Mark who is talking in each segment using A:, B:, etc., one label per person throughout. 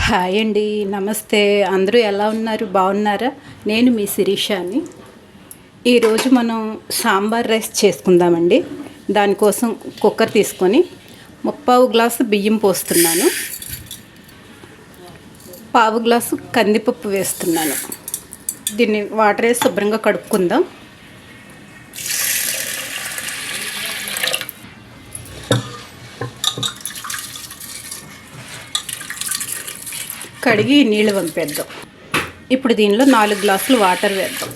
A: Hi అండి, నమస్తే. అందరూ ఎలా ఉన్నారు? బాగున్నారా? నేను మీ శిరీషాని. ఈరోజు మనం సాంబార్ రైస్ చేసుకుందామండి. దానికోసం కుక్కర్ తీసుకొని 3/4 గ్లాసు బియ్యం పోస్తున్నాను, 1/4 గ్లాసు కందిపప్పు వేస్తున్నాను. దీన్ని వాటర్ వేసి శుభ్రంగా కడుక్కుందాం. కడిగి నీళ్ళు పంపేద్దాం. ఇప్పుడు దీనిలో 4 గ్లాసులు వాటర్ వేద్దాం.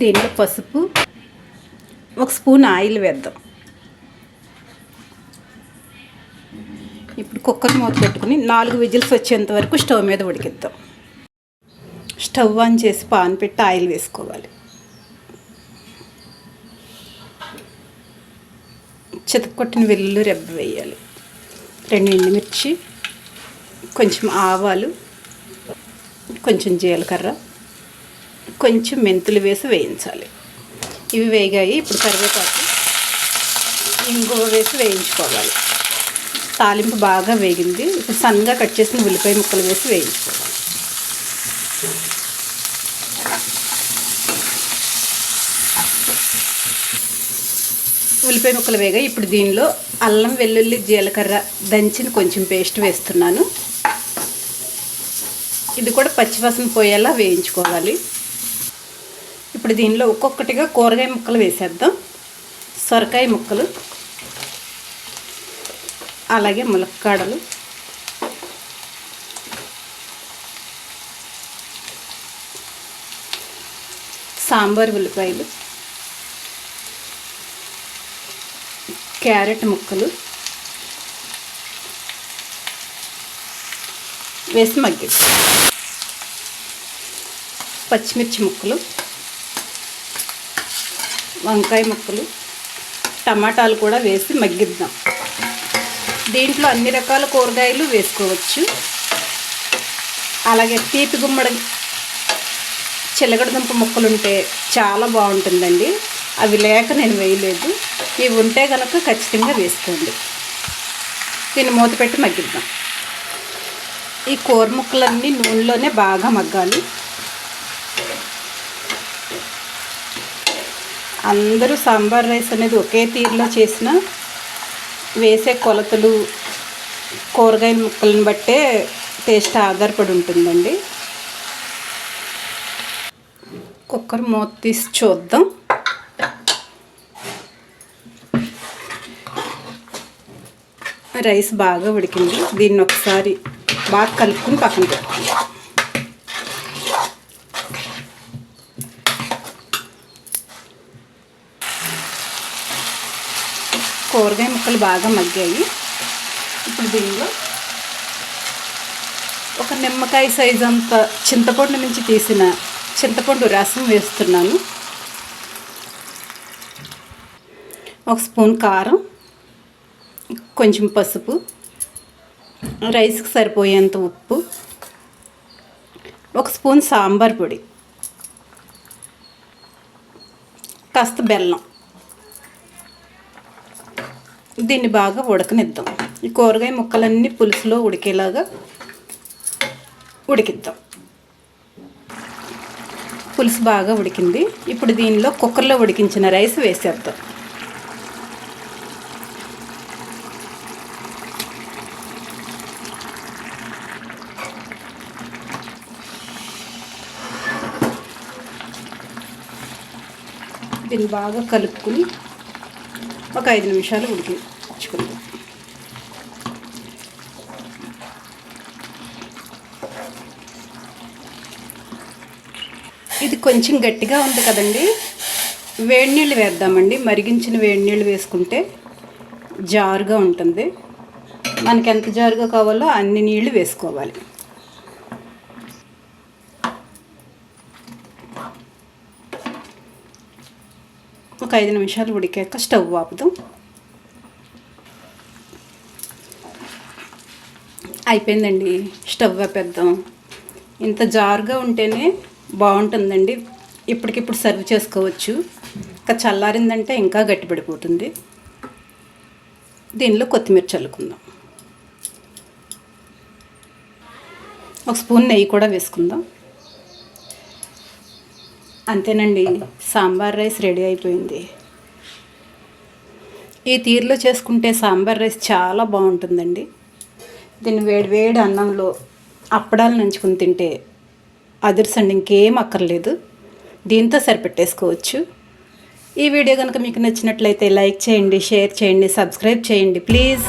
A: దీనిలో పసుపు, 1 స్పూన్ ఆయిల్ వేద్దాం. ఇప్పుడు కుక్కర్ మూత పెట్టుకుని 4 విజిల్స్ వచ్చేంత వరకు స్టవ్ మీద ఉడికిద్దాం. స్టవ్ ఆన్ చేసి పాన్ పెట్టి ఆయిల్ వేసుకోవాలి. చితకొట్టిన వెల్లుల్లి రెబ్బ వేయాలి, 2 ఎండుమిర్చి, కొంచెం ఆవాలు, కొంచెం జీలకర్ర, కొంచెం మెంతులు వేసి వేయించాలి. ఇవి వేగాయి. ఇప్పుడు కరివేపాకు, ఇంగువ వేసి వేయించుకోవాలి. తాలింపు బాగా వేగింది. ఇప్పుడు సన్నగా కట్ చేసిన ఉల్లిపాయ ముక్కలు వేసి వేయించుకోవాలి. ఉల్లిపాయ ముక్కలు వేగాయి. ఇప్పుడు దీనిలో అల్లం వెల్లుల్లి జీలకర్ర దంచిన కొంచెం పేస్ట్ వేస్తున్నాను. ఇది కూడా పచ్చివాసన పోయేలా వేయించుకోవాలి. ఇప్పుడు దీనిలో ఒక్కొక్కటిగా కూరగాయ ముక్కలు వేసేద్దాం. సొరకాయ ముక్కలు, అలాగే ములక్కాడలు, సాంబార్ ఉల్లిపాయలు, క్యారెట్ ముక్కలు వేసి మగ్గిద్దాం. పచ్చిమిర్చి ముక్కలు, వంకాయ ముక్కలు, టమాటాలు కూడా వేసి మగ్గిద్దాం. దీంట్లో అన్ని రకాల కూరగాయలు వేసుకోవచ్చు. అలాగే తీపి గుమ్మడి చిలగడదుంప ముక్కలు ఉంటే చాలా బాగుంటుందండి. అవి లేక నేను వేయలేదు. ఇవి ఉంటే కనుక ఖచ్చితంగా వేసుకోండి. దీన్ని మూత పెట్టి మగ్గిద్దాం. ఈ కూర ముక్కలన్నీ నూనెలోనే బాగా మగ్గాలి. అందరూ సాంబార్ రైస్ అనేది ఒకే తీరులో చేసిన వేసే కొలతలు కూరగాయల ముక్కలను బట్టే టేస్ట్ ఆధారపడి ఉంటుందండి. కుక్కర్ మూత తీసి చూద్దాం. రైస్ బాగా ఉడికింది. దీన్ని ఒకసారి బాగా కలుపుకుని పక్కన పెట్టుకుందాం. కూరగాయ ముక్కలు బాగా మగ్గాయి. ఇప్పుడు దీనిలో ఒక నిమ్మకాయ సైజు అంత చింతపండు నుంచి తీసిన చింతపండు రసం వేస్తున్నాను. 1 స్పూన్ కారం, కొంచెం పసుపు, రైస్కి సరిపోయేంత ఉప్పు, 1 స్పూన్ సాంబార్ పొడి, కాస్త బెల్లం. దీన్ని బాగా ఉడకనిద్దాం. ఈ కూరగాయ ముక్కలన్నీ పులుసులో ఉడికేలాగా ఉడికిద్దాం. పులుసు బాగా ఉడికింది. ఇప్పుడు దీనిలో కుక్కర్లో ఉడికించిన రైస్ వేసేద్దాం. దీన్ని బాగా కలుపుకుని ఒక 5 నిమిషాలు ఉడికించుకుందాం. ఇది కొంచెం గట్టిగా ఉంది కదండి. వేడి నీళ్ళు వేద్దామండి. మరిగించిన వేడి నీళ్ళు వేసుకుంటే జారుగా ఉంటుంది. మనకి ఎంత జారుగా కావాలో అన్ని నీళ్ళు వేసుకోవాలి. ఒక 5 నిమిషాలు ఉడికాక స్టవ్ ఆపుదాం. అయిపోయిందండి. స్టవ్ ఆపేద్దాం. ఇంత జారుగా ఉంటేనే బాగుంటుందండి. ఇప్పటికిప్పుడు సర్వ్ చేసుకోవచ్చు. ఇంకా చల్లారిందంటే ఇంకా గట్టిపడిపోతుంది. దీనిలో కొత్తిమీర చల్లుకుందాం. ఒక స్పూన్ నెయ్యి కూడా వేసుకుందాం. అంతేనండి, సాంబార్ రైస్ రెడీ అయిపోయింది. ఈ తీరులో చేసుకుంటే సాంబార్ రైస్ చాలా బాగుంటుందండి. దీన్ని వేడి అన్నంలో అప్పడాలు నంచుకుని తింటే అదిర్సండి, ఇంకేం అక్కర్లేదు. దీంతో సరిపెట్టేసుకోవచ్చు. ఈ వీడియో కనుక మీకు నచ్చినట్లయితే లైక్ చేయండి, షేర్ చేయండి, సబ్స్క్రైబ్ చేయండి ప్లీజ్.